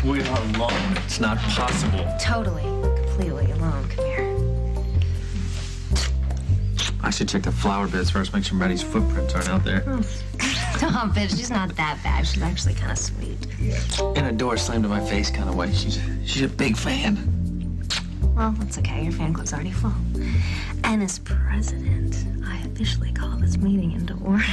We are alone. It's not possible. Totally. Completely alone. Come here. I should check the flower beds first, make sure Maddie's footprints aren't out there. Stop it. She's not that bad. She's actually kind of sweet. In a door slammed in my face kind of way. She's a big fan. Well, that's okay. Your fan club's already full. And as president, I officially call this meeting into order.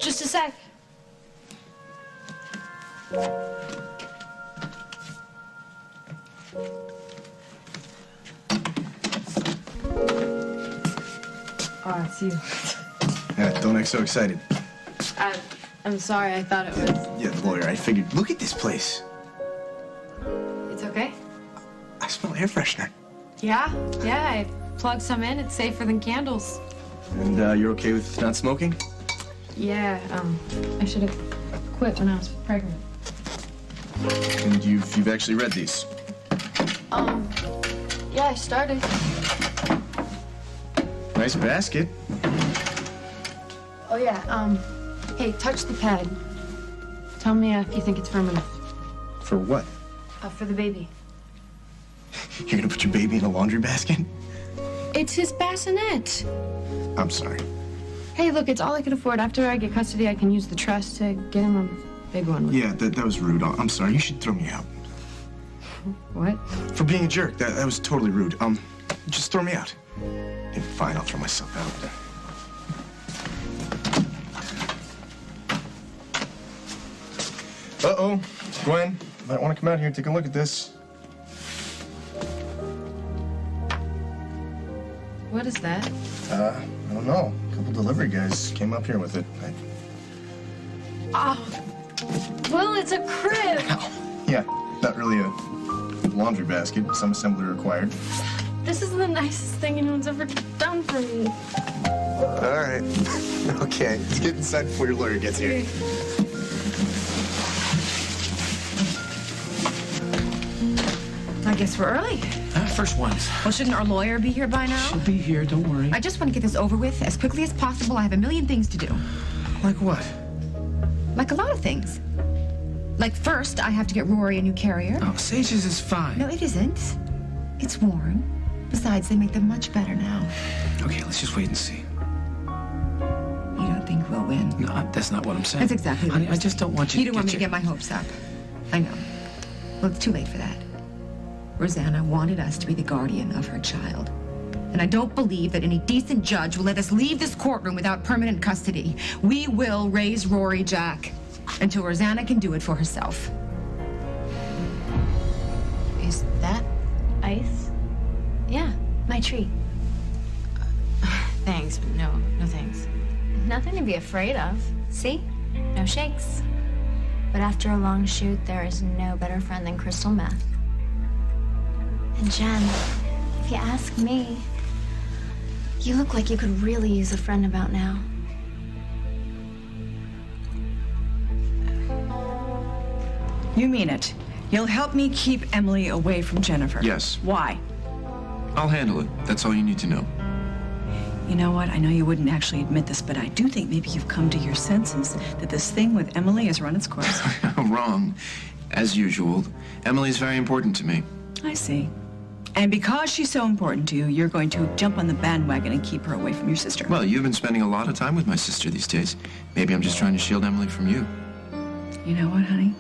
Just a sec. Oh, it's you. Yeah, don't act so excited. I'm sorry, I thought it was... Yeah, the lawyer, I figured. Look at this place. It's okay? I smell air freshener. Yeah, I plugged some in. It's safer than candles. And you're okay with not smoking? Yeah, I should have quit when I was pregnant. And you've actually read these? Yeah, I started. Nice basket. Oh, yeah, hey, touch the pad. Tell me if you think it's firm enough. For what? For the baby. You're gonna put your baby in a laundry basket? It's his bassinet. I'm sorry. Hey, look, it's all I could afford. After I get custody, I can use the trust to get him a big one. Yeah, that was rude. I'm sorry. You should throw me out. What? For being a jerk. That was totally rude. Just throw me out. Yeah, fine, I'll throw myself out. Uh-oh. Gwen, might want to come out here and take a look at this. What is that? I don't know. A couple delivery guys came up here with it. Oh, well, it's a crib. Yeah, not really a laundry basket. Some assembly required. This is the nicest thing anyone's ever done for me. All right. Okay, let's get inside before your lawyer gets here. I guess we're early. First ones. Well, shouldn't our lawyer be here by now? She'll be here, don't worry. I just want to get this over with as quickly as possible. I have a million things to do. Like what? Like a lot of things. Like first, I have to get Rory a new carrier. Oh, Sage's is fine. No, it isn't. It's warm. Besides, they make them much better now. Okay, let's just wait and see. You don't think we'll win? No, that's not what I'm saying. That's exactly what Honey, you're I just don't want you You don't want me to get my hopes up. I know. Well, it's too late for that. Rosanna wanted us to be the guardian of her child. And I don't believe that any decent judge will let us leave this courtroom without permanent custody. We will raise Rory, Jack, until Rosanna can do it for herself. Is that ice? Yeah, my treat. Thanks, but no thanks. Nothing to be afraid of. See? No shakes. But after a long shoot, there is no better friend than crystal meth. And Jen, if you ask me, you look like you could really use a friend about now. You mean it. You'll help me keep Emily away from Jennifer. Yes. Why? I'll handle it. That's all you need to know. You know what? I know you wouldn't actually admit this, but I do think maybe you've come to your senses that this thing with Emily has run its course. Wrong. As usual. Emily's very important to me. I see. And because she's so important to you, you're going to jump on the bandwagon and keep her away from your sister. Well, you've been spending a lot of time with my sister these days. Maybe I'm just trying to shield Emily from you. You know what, honey?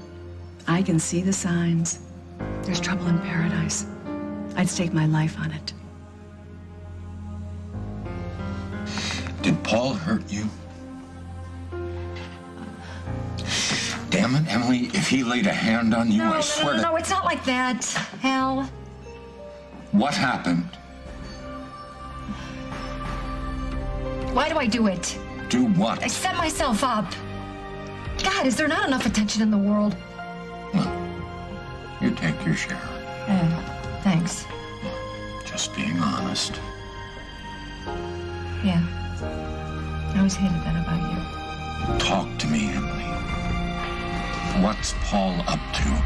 I can see the signs. There's trouble in paradise. I'd stake my life on it. Did Paul hurt you? Damn it, Emily, if he laid a hand on you, I swear to... No, it's not like that, Hal. What happened? Why do I do it? Do what? I set myself up. God, is there not enough attention in the world? Well, you take your share. Thanks. Just being honest. Yeah. I always hated that about you. Talk to me, Emily. What's Paul up to?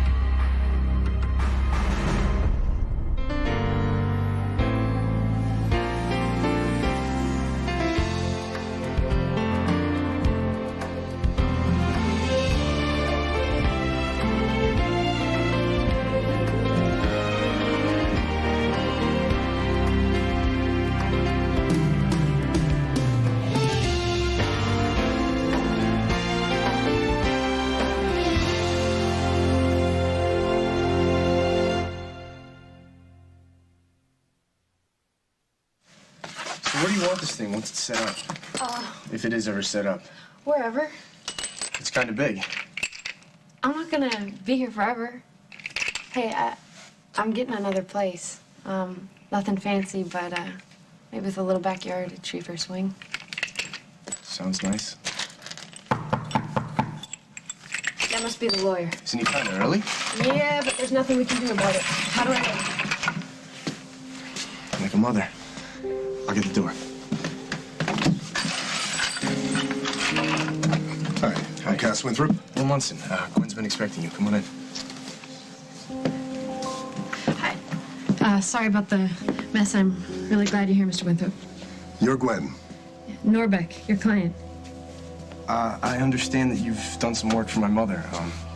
you want this thing once it's set up? If it is ever set up. Wherever. It's kind of big. I'm not gonna be here forever. Hey, I'm getting another place. Nothing fancy, but maybe with a little backyard, a tree for a swing. Sounds nice. That must be the lawyer. Isn't he kind of early? Yeah, but there's nothing we can do about it. How do I... Like a mother. I'll get the door. Hi, I'm Cass Winthrop. Will Munson. Gwen's been expecting you. Come on in. Hi. Sorry about the mess. I'm really glad you're here, Mr. Winthrop. You're Gwen. Norbeck, your client. I understand that you've done some work for my mother,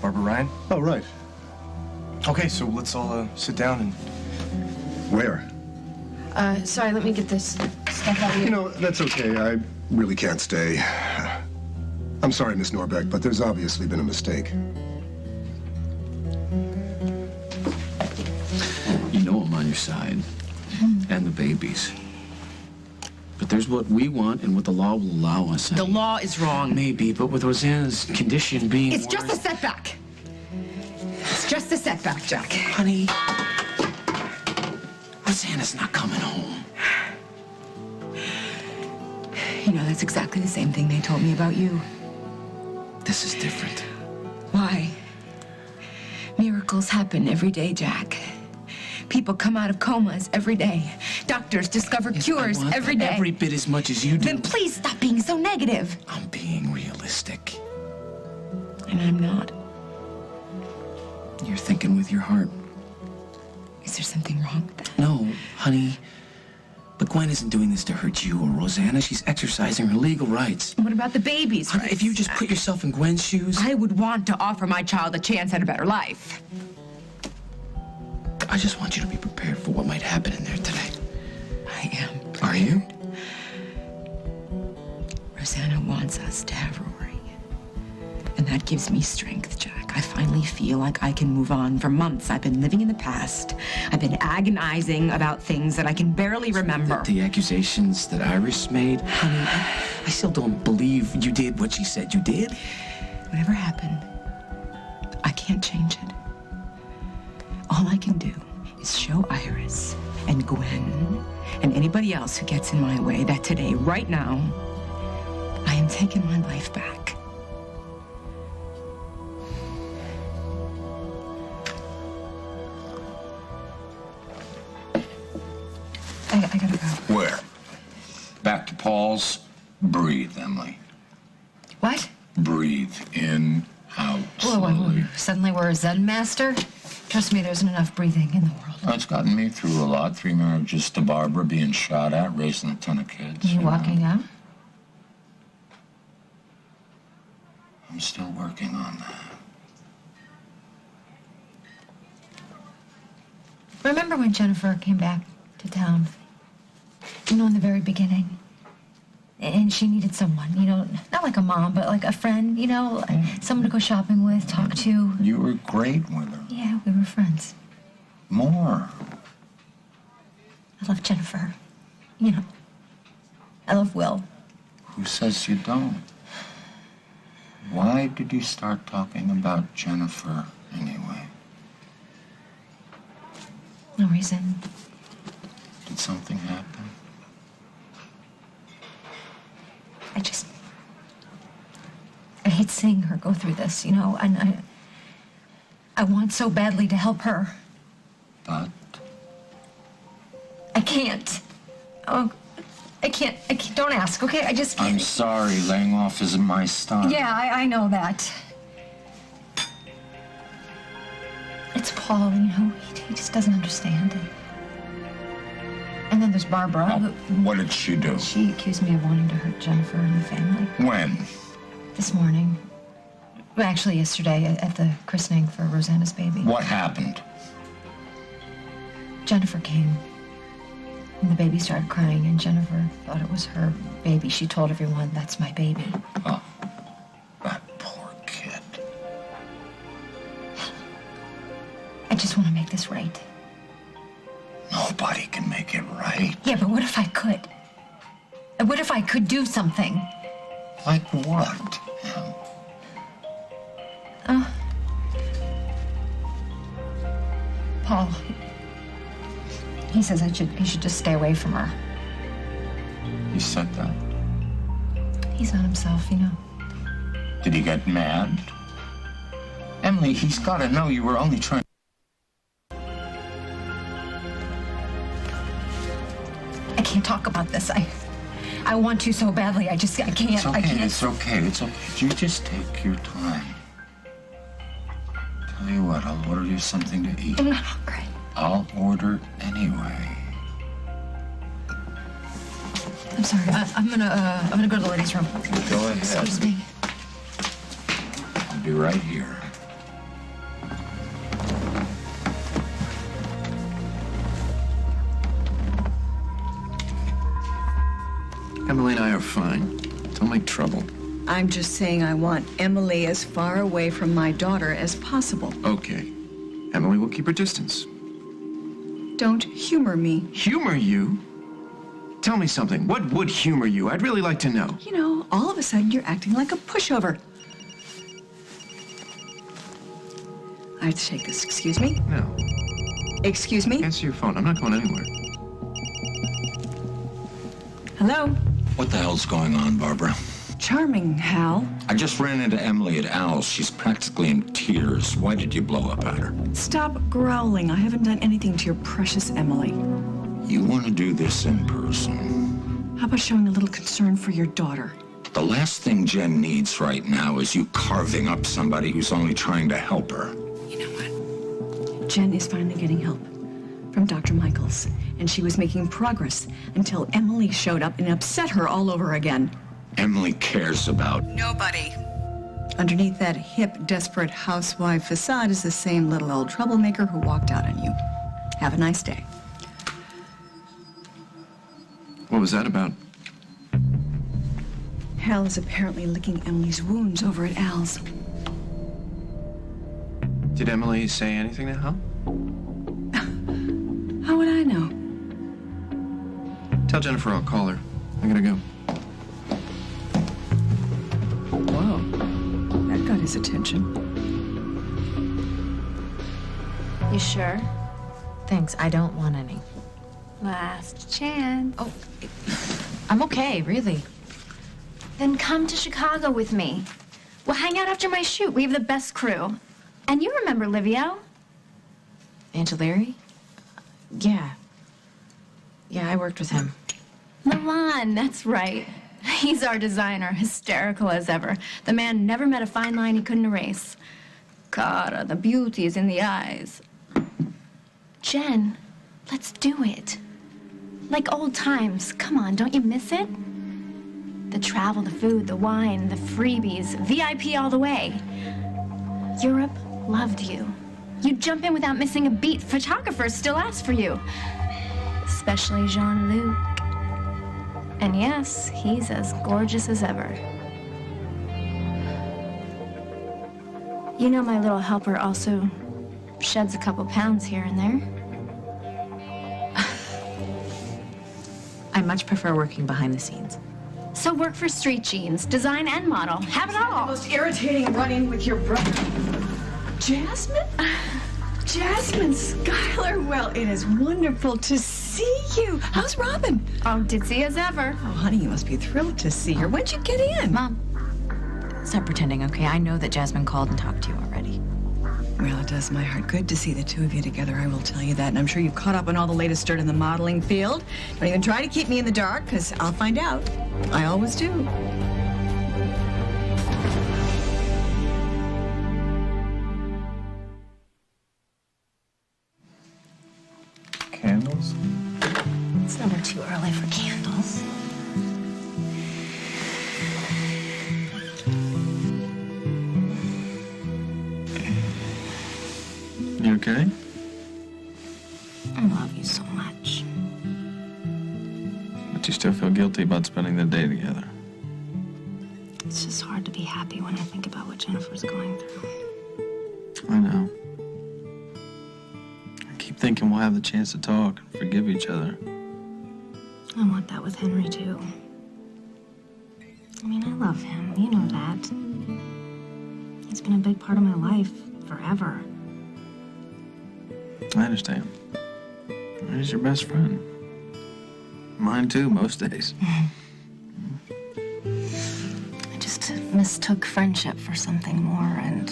Barbara Ryan. Oh, right. Okay, so let's all sit down and... Where? Sorry, let me get this stuff out of You you. know, that's okay. I really can't stay. I'm sorry, Miss Norbeck, but there's obviously been a mistake. You know I'm on your side. And the babies. But there's what we want and what the law will allow us. The law is wrong. Maybe, but with Rosanna's condition being It's worse... just a setback. It's just a setback, Jack. Honey, Rosanna's not coming home. You know, that's exactly the same thing they told me about you. This is different. Why? Miracles happen every day, Jack. People come out of comas every day. Doctors discover cures I want every that day. every bit as much as you do. Then please stop being so negative. I'm being realistic. And I'm not. You're thinking with your heart. Is there something wrong with that? No, honey. But Gwen isn't doing this to hurt you or Rosanna. She's exercising her legal rights. What about the babies? Honey, if you just put yourself in Gwen's shoes... I would want to offer my child a chance at a better life. I just want you to be prepared for what might happen in there today. I am. Are you? Rosanna wants us to have Rory. And that gives me strength, Jack. I finally feel like I can move on. For months, I've been living in the past. I've been agonizing about things that I can barely remember. The accusations that Iris made, honey, I still don't believe you did what she said you did. Whatever happened, I can't change it. All I can do is show Iris and Gwen and anybody else who gets in my way that today, right now, I am taking my life back. I gotta go. Where? Back to Paul's? Breathe, Emily. What? Breathe in, out, Whoa, slowly. Suddenly we're a Zen master? Trust me, there isn't enough breathing in the world. It's gotten me through a lot. 3 marriages to Barbara, being shot at, raising a ton of kids. You walking out? I'm still working on that. Remember when Jennifer came back to town? You know, in the very beginning. And she needed someone, you know, not like a mom, but like a friend, you know, someone to go shopping with, talk to. You were great with her. Yeah, we were friends. More. I love Jennifer. You know, I love Will. Who says you don't? Why did you start talking about Jennifer anyway? No reason. Did something happen? I hate seeing her go through this, you know, and I want so badly to help her. But? I can't. Oh, I can't, don't ask, okay? I just can't. I'm sorry, laying off isn't my style. Yeah, I know that. It's Paul, you know, he just doesn't understand. And then there's Barbara. Oh, what did she do? She accused me of wanting to hurt Jennifer and the family. When? This morning. Well, actually, yesterday at the christening for Rosanna's baby. What happened? Jennifer came. And the baby started crying, and Jennifer thought it was her baby. She told everyone, "That's my baby." Oh, that poor kid. I just want to make this right. Nobody can make it right. Yeah, but what if I could? What if I could do something? Like what? Paul, he says he should just stay away from her. He said that? He's not himself, you know. Did he get mad? Emily, he's got to know you were only trying. I can't talk about this. I want to so badly. I can't. It's okay, I can't. it's okay, it's okay. You just take your time. Tell you what, I'll order you something to eat. I'm not hungry. I'll order anyway. I'm sorry. I'm gonna go to the ladies' room. Go ahead. Excuse me. I'll be right here. Emily and I are fine. Don't make trouble. I'm just saying I want Emily as far away from my daughter as possible. Okay. Emily will keep her distance. Don't humor me. Humor you? Tell me something. What would humor you? I'd really like to know. You know, all of a sudden you're acting like a pushover. I have to take this. Excuse me? No. Excuse me? Answer your phone. I'm not going anywhere. Hello? What the hell's going on, Barbara? Charming, Hal. I just ran into Emily at Al's. She's practically in tears. Why did you blow up at her? Stop growling. I haven't done anything to your precious Emily. You want to do this in person? How about showing a little concern for your daughter? The last thing Jen needs right now is you carving up somebody who's only trying to help her. You know what? Jen is finally getting help from Dr. Michaels, and she was making progress until Emily showed up and upset her all over again. Emily cares about Nobody. Underneath that hip, desperate housewife facade is the same little old troublemaker who walked out on you. Have a nice day. What was that about? Hal is apparently licking Emily's wounds over at Al's. Did Emily say anything to Hal? How would I know? Tell Jennifer I'll call her. I gotta go. Whoa. That got his attention. You sure? Thanks, I don't want any. Last chance. Oh, I'm okay, really. Then come to Chicago with me. We'll hang out after my shoot. We have the best crew. And you remember Livio? Angelari? Yeah. Yeah, I worked with him. Milan, that's right. He's our designer, hysterical as ever. The man never met a fine line he couldn't erase. God, the beauty is in the eyes. Jen, let's do it. Like old times. Come on, don't you miss it? The travel, the food, the wine, the freebies, VIP all the way. Europe loved you. You'd jump in without missing a beat. Photographers still ask for you. Especially Jean-Luc. And yes, he's as gorgeous as ever. You know my little helper also sheds a couple pounds here and there. I much prefer working behind the scenes. So work for Street Jeans, design and model. Have it all. The most irritating run-in with your brother. Jasmine? Jasmine Schuyler, well, it is wonderful to see you. How's Robin? Oh, ditzy as ever. Oh, honey, you must be thrilled to see her. When'd you get in? Mom, stop pretending, okay? I know that Jasmine called and talked to you already. Well, it does my heart good to see the two of you together, I will tell you that. And I'm sure you've caught up on all the latest dirt in the modeling field. Don't even try to keep me in the dark, because I'll find out. I always do. candles. It's never too early for candles. You okay? I love you so much. But you still feel guilty about spending the day together. It's just hard to be happy when I think about what Jennifer's going through. I know. I keep thinking we'll have the chance to talk and forgive each other. I want that with Henry, too. mean, I love him. You know that. He's been a big part of my life forever. I understand. He's your best friend. Mine too, most days. I just mistook friendship for something more and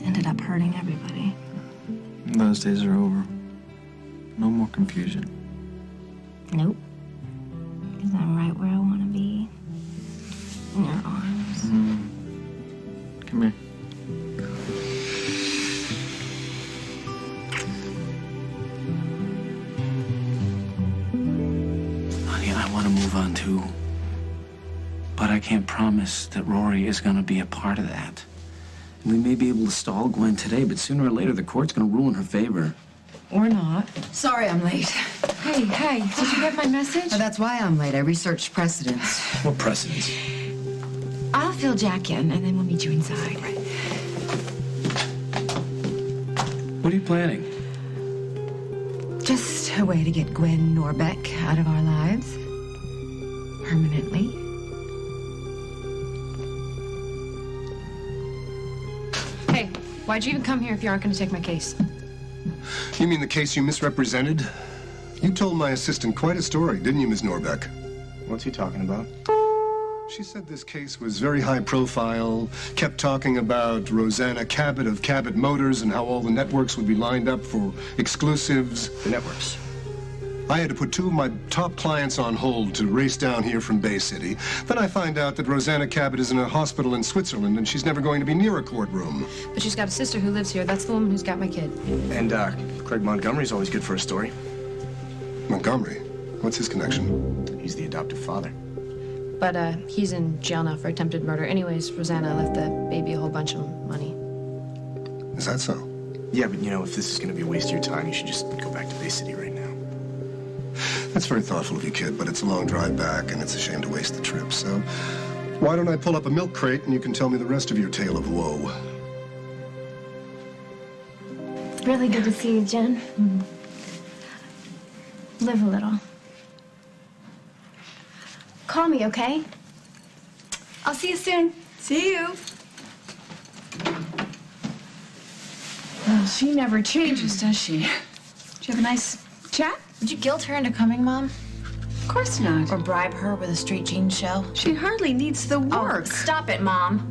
ended up hurting everybody. Those days are over. No more confusion. Nope. Because I'm right where I want to be. In your arms. Come here. Honey, I want to move on too. But I can't promise that Rory is going to be a part of that. We may be able to stall Gwen today, but sooner or later the court's going to rule in her favor. Or not. Sorry I'm late. Hey, did you get my message? Well, that's why I'm late. I researched precedents. What precedents? I'll fill Jack in, and then we'll meet you inside. What are you planning? Just a way to get Gwen Norbeck out of our lives. Permanently. Hey, why'd you even come here if you aren't going to take my case? You mean the case you misrepresented? You told my assistant quite a story, didn't you, Miss Norbeck? What's he talking about? She said this case was very high profile, kept talking about Rosanna Cabot of Cabot Motors and how all the networks would be lined up for exclusives. The networks. I had to put two of my top clients on hold to race down here from Bay City. Then I find out that Rosanna Cabot is in a hospital in Switzerland and she's never going to be near a courtroom. But she's got a sister who lives here. That's the woman who's got my kid. And Craig Montgomery's always good for a story. Montgomery? What's his connection? He's the adoptive father. But he's in jail now for attempted murder. Anyways, Rosanna left the baby a whole bunch of money. Is that so? Yeah, but you know, if this is going to be a waste of your time, you should just go back to Bay City right now. That's very thoughtful of you, kid, but it's a long drive back and it's a shame to waste the trip. So why don't I pull up a milk crate and you can tell me the rest of your tale of woe? Really good to see you, Jen. Live a little. Call me, okay? I'll see you soon. See you. Well, she never changes, does she? Did you have a nice chat? Would you guilt her into coming, Mom? Of course not. Or bribe her with a street jeans show? She hardly needs the work. Oh, stop it, Mom.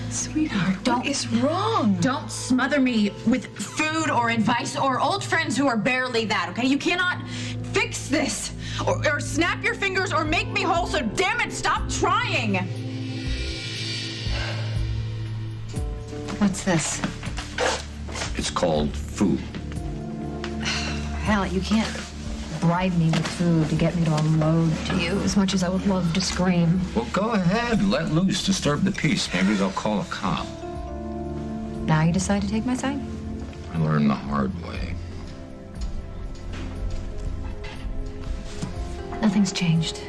Sweetheart, what is wrong? Don't smother me with food or advice or old friends who are barely that, okay? You cannot fix this or snap your fingers or make me whole, so damn it, stop trying. What's this? It's called food. Hell, you can't bribe me with food to get me to unload to you as much as I would love to scream. Well, go ahead. Let loose. Disturb the peace. Maybe they'll call a cop. Now you decide to take my side? I learned the hard way. Nothing's changed.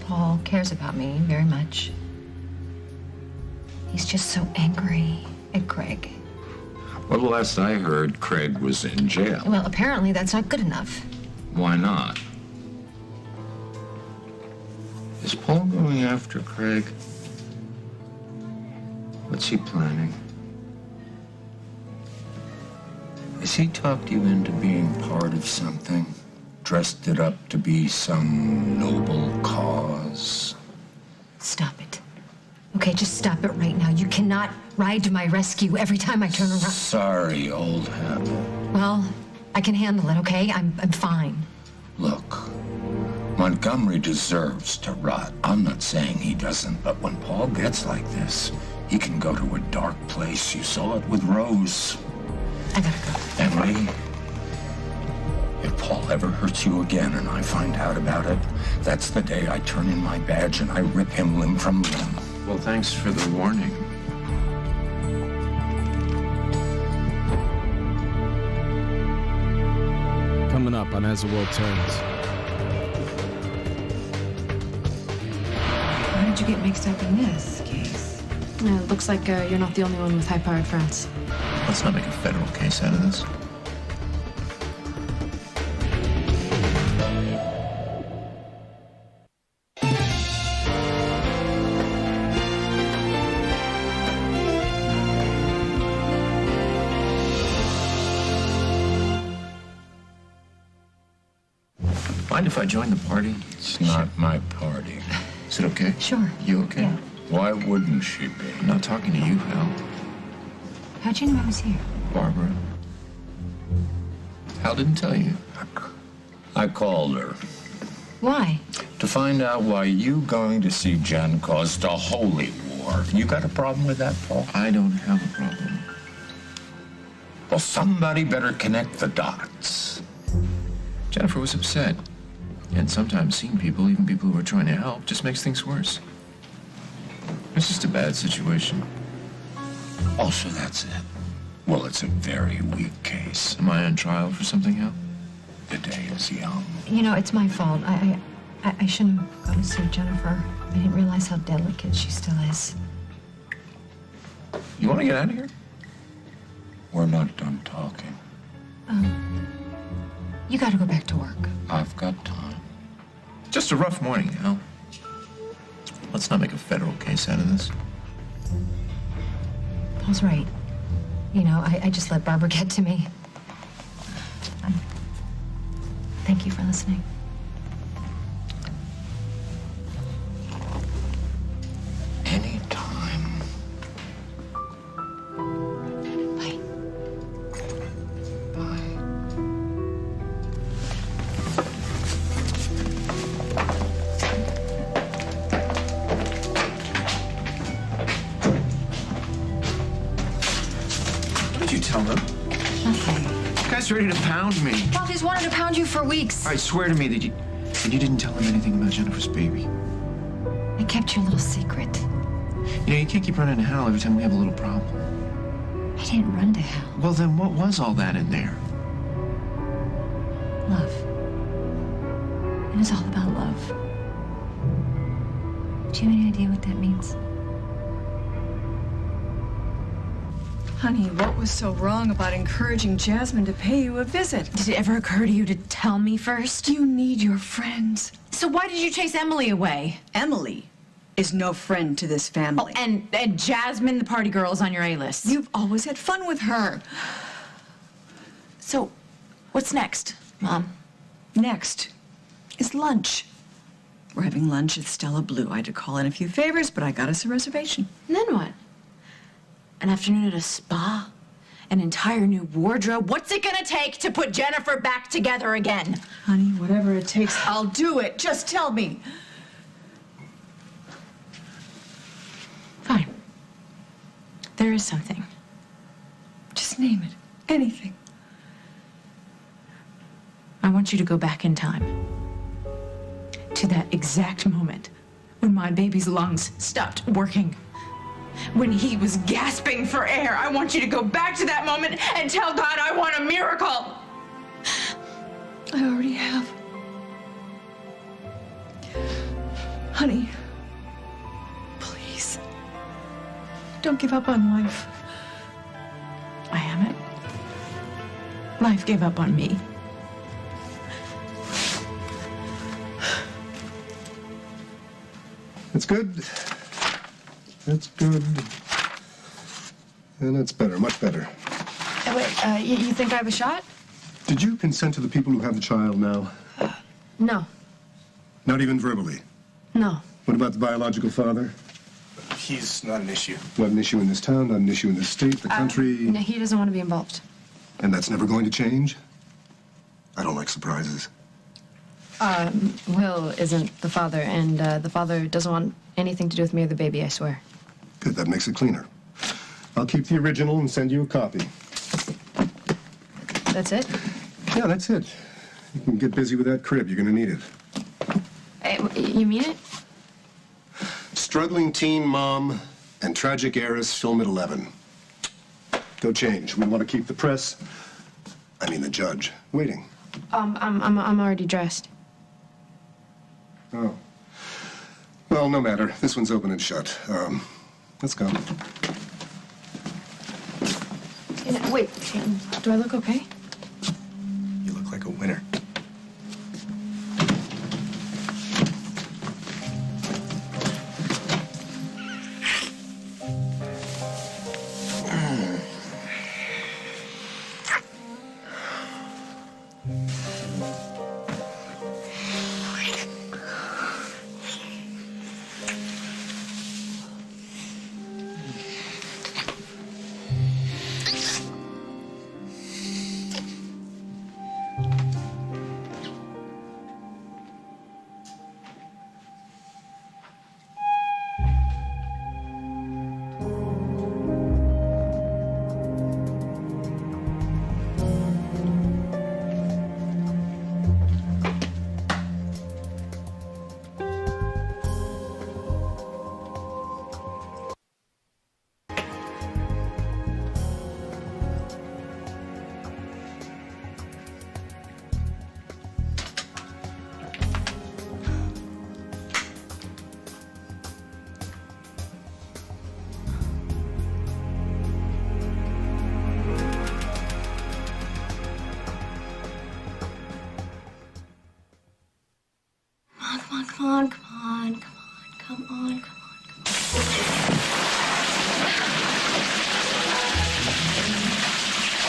Paul cares about me very much. He's just so angry at Craig. Well, the last I heard, Craig was in jail. Well, apparently that's not good enough. Why not? Is Paul going after Craig? What's he planning? Has he talked you into being part of something? Dressed it up to be some noble cause? Stop it. Okay, just stop it right now. You cannot ride to my rescue every time I turn around. Sorry, old habit. Well, I can handle it, okay? I'm fine. Look, Montgomery deserves to rot. I'm not saying he doesn't, but when Paul gets like this, he can go to a dark place. You saw it with Rose. I gotta go. Emily, if Paul ever hurts you again and I find out about it, that's the day I turn in my badge and I rip him limb from limb. Well, thanks for the warning. Coming up on As the World Turns. How did you get mixed up in this case? Yeah, it looks like you're not the only one with high-powered friends. Let's not make a federal case out of this. Mind if I join the party? It's not my party. Is it okay? Sure. You okay? Yeah. Why wouldn't she be? I'm not talking to you, pal. How'd you know I was here? Barbara. Hal didn't tell you. I called her Why? to find out why you going to see Jen caused a holy war. You got a problem with that, Paul? I don't have a problem. Well, somebody better connect the dots. Jennifer was upset. And sometimes seeing people, even people who are trying to help, just makes things worse. It's just a bad situation. Oh, so that's it. Well, it's a very weak case. Am I on trial for something, Hal? The day is young. You know, it's my fault. I shouldn't have gone to see Jennifer. I didn't realize how delicate she still is. You want to get out of here? We're not done talking. You gotta go back to work. I've got time. Just a rough morning, Hal. Let's not make a federal case out of this. Paul's right. You know, I just let Barbara get to me. Thank you for listening. Anytime. Bye. Bye. What did you tell them? Nothing. This guy's ready to pound me. Bob, he's wanted to pound you for weeks. All right, swear to me that you didn't tell him anything about Jennifer's baby. I kept your little secret. You know, you can't keep running to Hal every time we have a little problem. I didn't run to hell. Well, then what was all that in there? Love. It was all about love. Do you have any idea what that means? Honey, what was so wrong about encouraging Jasmine to pay you a visit? Did it ever occur to you to tell me first? You need your friends. So why did you chase Emily away? Emily is no friend to this family. Oh, and Jasmine, the party girl, is on your A-list. You've always had fun with her. So, what's next, Mom? Next is lunch. We're having lunch at Stella Blue. I had to call in a few favors, but I got us a reservation. And then what? An afternoon at a spa? An entire new wardrobe? What's it gonna take to put Jennifer back together again? Honey, whatever it takes, I'll do it. Just tell me. Fine. There is something. Just name it. Anything. I want you to go back in time. To that exact moment when my baby's lungs stopped working. When he was gasping for air. I want you to go back to that moment and tell God I want a miracle. I already have. Honey, please, don't give up on life. I haven't. Life gave up on me. That's good. That's good. And that's better, much better. Wait, you think I have a shot? Did you consent to the people who have the child now? No. Not even verbally? No. What about the biological father? He's not an issue. Not an issue in this town, not an issue in this state, the country. No, he doesn't want to be involved. And that's never going to change? I don't like surprises. Will isn't the father, and the father doesn't want anything to do with me or the baby, I swear. Good, that makes it cleaner. I'll keep the original and send you a copy. That's it? Yeah, that's it. You can get busy with that crib. You're going to need it. Hey, you mean it? Struggling teen mom and tragic heiress film at 11. Go change. We want to keep the press, I mean the judge, waiting. I'm already dressed. Oh. Well, no matter. This one's open and shut. Let's go. Wait, do I look okay? You look like a winner. on, come on, come on, come on, come on, come on.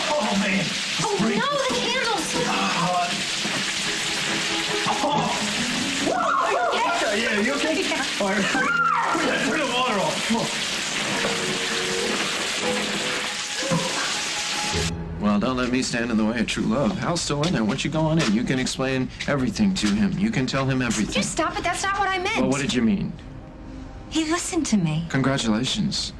Oh, man. Oh, no, the candles! Yeah, you okay? All right. Turn the water off. Come on. Well, don't let me stand in the way of true love. Hal's still in there. Once you go on in, you can explain everything to him. You can tell him everything. Just stop it. That's not what I meant. Well, what did you mean? He listened to me. Congratulations.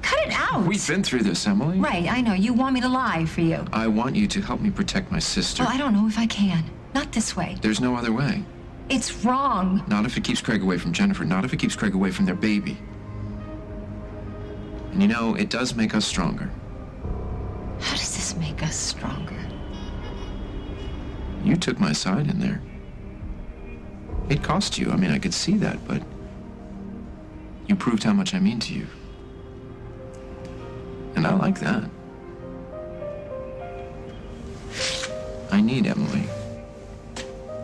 Cut it out. We've been through this, Emily. Right, I know. You want me to lie for you. I want you to help me protect my sister. Well, I don't know if I can. Not this way. There's no other way. It's wrong. Not if it keeps Craig away from Jennifer. Not if it keeps Craig away from their baby. And you know, it does make us stronger. How does this make us stronger? You took my side in there. It cost you. I mean, I could see that, but you proved how much I mean to you. And I like that. I need, Emily,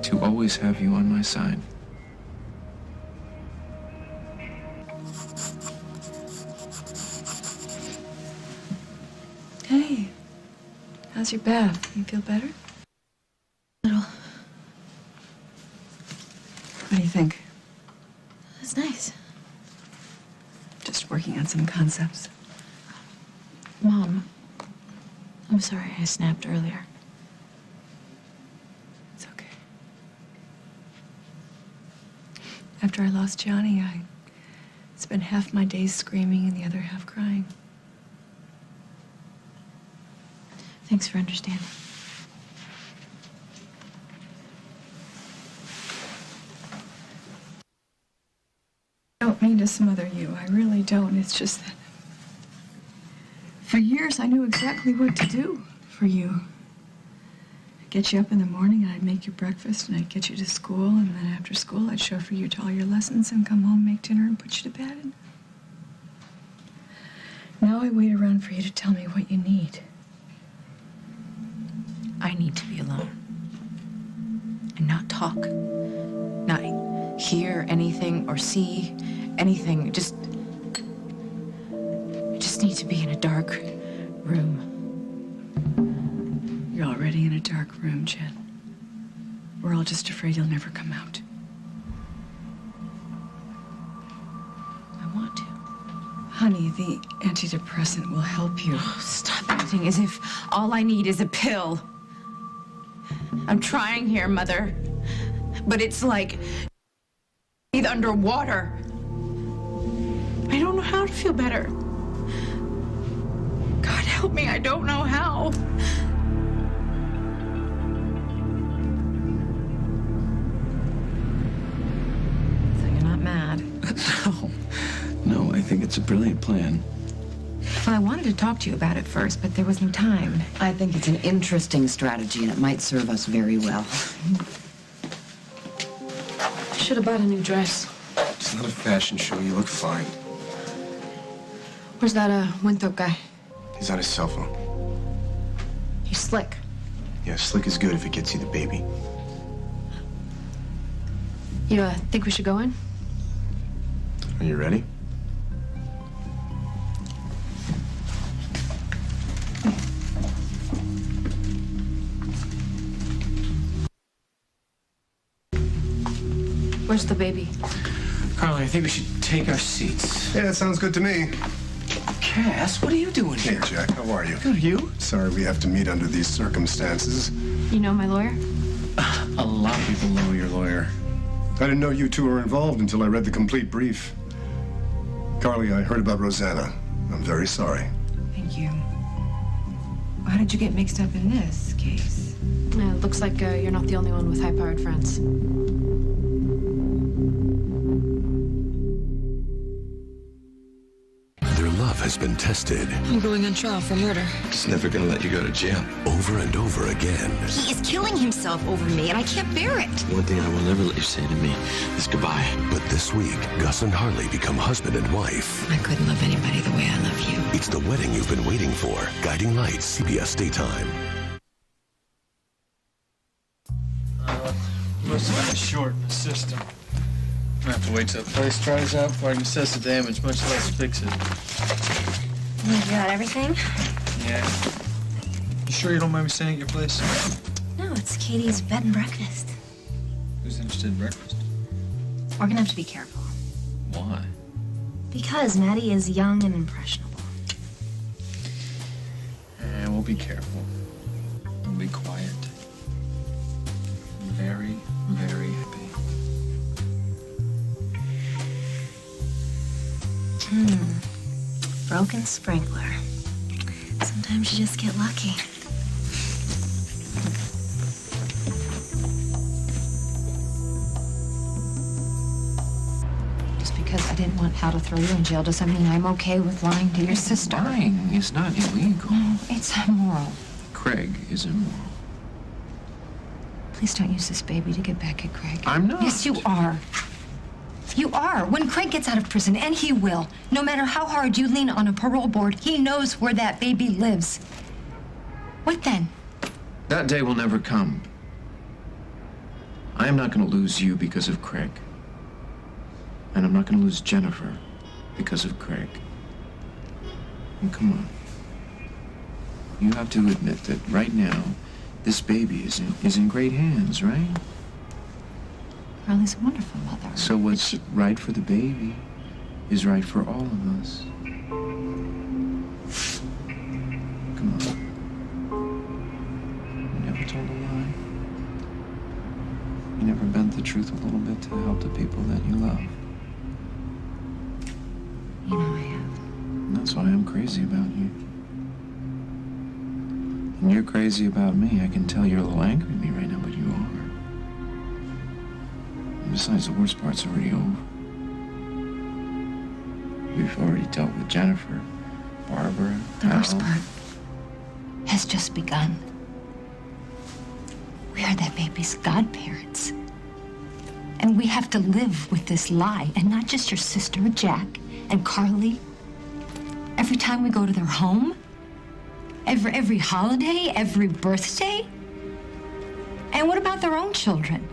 to always have you on my side. Hey, how's your bath? You feel better? Little. What do you think? That's nice. Just working on some concepts. Mom, I'm sorry I snapped earlier. It's okay. After I lost Johnny, I spent half my days screaming and the other half crying. Thanks for understanding. I don't mean to smother you. I really don't. It's just that for years I knew exactly what to do for you. I'd get you up in the morning and I'd make you breakfast and I'd get you to school, and then after school I'd chauffeur you to all your lessons and come home, make dinner, and put you to bed. Now I wait around for you to tell me what you need. I need to be alone. And not talk. Not hear anything or see anything. I just need to be in a dark room. You're already in a dark room, Jen. We're all just afraid you'll never come out. I want to. Honey, the antidepressant will help you. Oh, stop acting as if all I need is a pill. I'm trying here, Mother. But it's like breathe underwater. I don't know how to feel better. God help me, I don't know how. So you're not mad? No, I think it's a brilliant plan. Well, I wanted to talk to you about it first, but there was no time. I think it's an interesting strategy, and it might serve us very well. I should have bought a new dress. It's not a fashion show. You look fine. Where's that Winthrop guy? He's on his cell phone. He's slick. Yeah, slick is good if it gets you the baby. You think we should go in? Are you ready? Where's the baby? Carly, I think we should take our seats. Yeah, that sounds good to me. Cass, what are you doing Hey, here? Jack, how are you? Good, you? Sorry we have to meet under these circumstances. You know my lawyer? A lot of people know your lawyer. I didn't know you two were involved until I read the complete brief. Carly, I heard about Rosanna. I'm very sorry. Thank you. How did you get mixed up in this case? It looks like you're not the only one with high-powered friends. Their love has been tested. I'm going on trial for murder. Just never gonna let you go to jail. Over and over again. He is killing himself over me, and I can't bear it. One thing I will never let you say to me is goodbye. But this week, Gus and Harley become husband and wife. I couldn't love anybody the way I love you. It's the wedding you've been waiting for. Guiding Lights, CBS Daytime. supposed to be a short in the system. I have to wait till the place dries out before I can assess the damage, much less fix it. You got everything? Yeah. You sure you don't mind me staying at your place? No, it's Katie's bed and breakfast. Who's interested in breakfast? We're gonna have to be careful. Why? Because Maddie is young and impressionable. And we'll be careful. We'll be quiet. Very, very happy. Broken sprinkler. Sometimes you just get lucky. Just because I didn't want Hal to throw you in jail doesn't mean I'm okay with lying to your sister. Lying is not illegal. No, it's immoral. Craig is immoral. Please don't use this baby to get back at Craig. I'm not. Yes, you are. You are. When Craig gets out of prison, and he will, no matter how hard you lean on a parole board, he knows where that baby lives. What then? That day will never come. I am not going to lose you because of Craig. And I'm not going to lose Jennifer because of Craig. And come on. You have to admit that right now, this baby is in great hands, right? Carly's a wonderful mother. So what's right for the baby is right for all of us. Come on. You never told a lie. You never bent the truth a little bit to help the people that you love. You know I have. And that's why I'm crazy about you. And you're crazy about me. I can tell you're a little angry at me right now, but you are. And besides, the worst part's already over. We've already dealt with Jennifer, Barbara, The Al. worst part has just begun. We are that baby's godparents. And we have to live with this lie. And not just your sister, Jack, and Carly. Every time we go to their home, every holiday, every birthday. And what about their own children?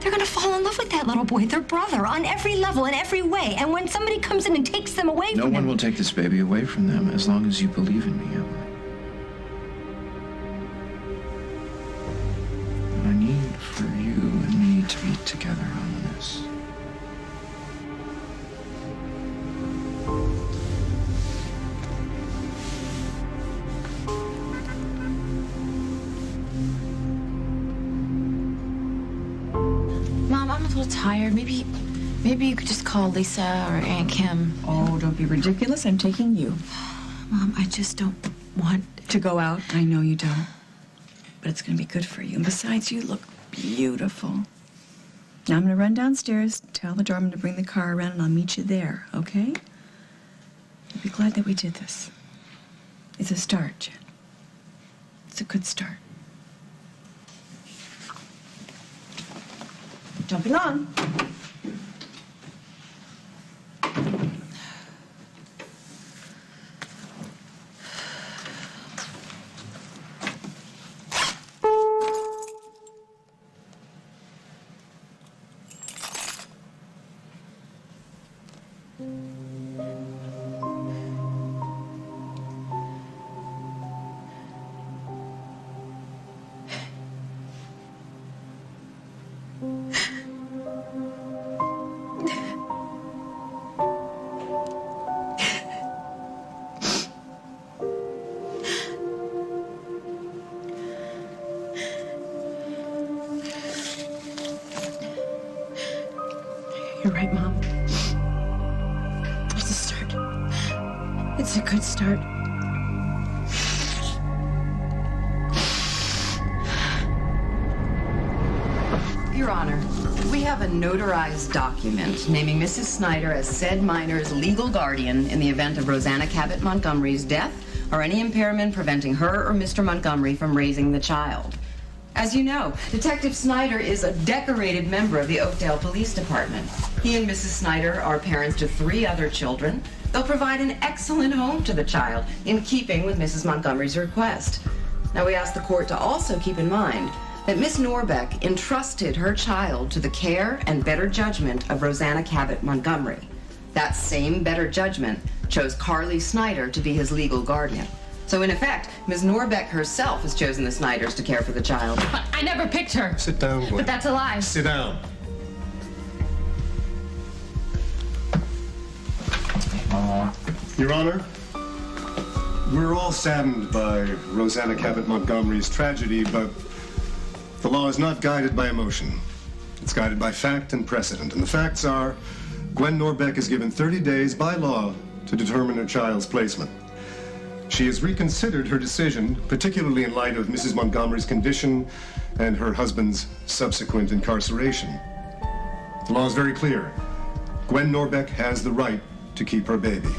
They're gonna fall in love with that little boy, their brother, on every level, in every way. And when somebody comes in and takes them away No from one them... will take this baby away from them as long as you believe in me, Emily. And I need for you and me to be together on this. Mom, I'm a little tired. Maybe you could just call Lisa or Aunt Kim. Oh, don't be ridiculous. I'm taking you. Mom, I just don't want To go out? I know you don't. But it's going to be good for you. And besides, you look beautiful. Now I'm going to run downstairs, tell the doorman to bring the car around, and I'll meet you there, okay? You'll be glad that we did this. It's a start, Jen. It's a good start. Don't be long. You're right, Mom. It's a start. It's a good start. Your Honor, we have a notarized document naming Mrs. Snyder as said minor's legal guardian in the event of Rosanna Cabot Montgomery's death or any impairment preventing her or Mr. Montgomery from raising the child. As you know, Detective Snyder is a decorated member of the Oakdale Police Department. He and Mrs. Snyder are parents to 3 other children. They'll provide an excellent home to the child, in keeping with Mrs. Montgomery's request. Now, we ask the court to also keep in mind that Miss Norbeck entrusted her child to the care and better judgment of Rosanna Cabot Montgomery. That same better judgment chose Carly Snyder to be his legal guardian. So in effect, Ms. Norbeck herself has chosen the Snyders to care for the child. But I never picked her. Sit down, Gwen. But that's a lie. Sit down. Your Honor, we're all saddened by Rosanna Cabot Montgomery's tragedy, but the law is not guided by emotion. It's guided by fact and precedent. And the facts are, Gwen Norbeck is given 30 days by law to determine her child's placement. She has reconsidered her decision, particularly in light of Mrs. Montgomery's condition and her husband's subsequent incarceration. The law is very clear. Gwen Norbeck has the right to keep her baby.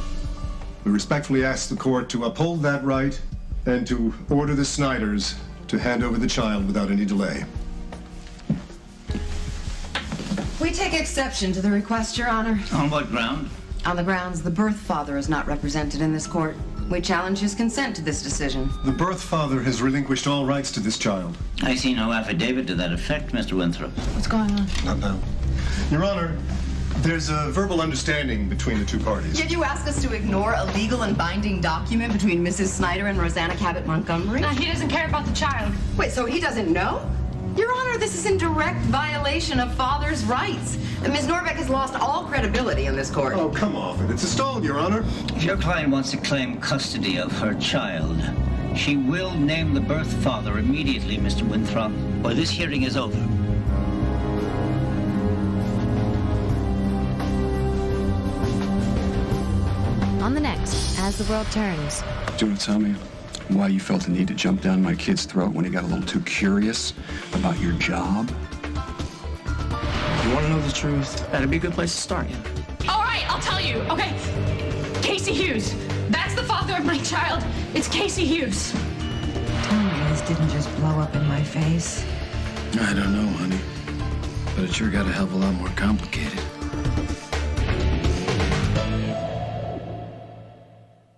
We respectfully ask the court to uphold that right and to order the Snyders to hand over the child without any delay. We take exception to the request, Your Honor. On what ground? On the grounds the birth father is not represented in this court. We challenge his consent to this decision. The birth father has relinquished all rights to this child. I see no affidavit to that effect, Mr. Winthrop. What's going on? Not now. Your Honor, there's a verbal understanding between the two parties. Yet you ask us to ignore a legal and binding document between Mrs. Snyder and Rosanna Cabot Montgomery? He doesn't care about the child. Wait, so he doesn't know? Your Honor, this is in direct violation of father's rights. Ms. Norbeck has lost all credibility in this court. Oh, come off it. It's a stall, Your Honor. If your client wants to claim custody of her child, she will name the birth father immediately, Mr. Winthrop, or this hearing is over. On the next, As the World Turns. Do you want to tell me why you felt the need to jump down my kid's throat when he got a little too curious about your job? You want to know the truth? That'd be a good place to start, yeah. All right, I'll tell you. Okay, Casey Hughes. That's the father of my child. It's Casey Hughes. Tell me this didn't just blow up in my face. I don't know, honey. But it sure got a hell of a lot more complicated.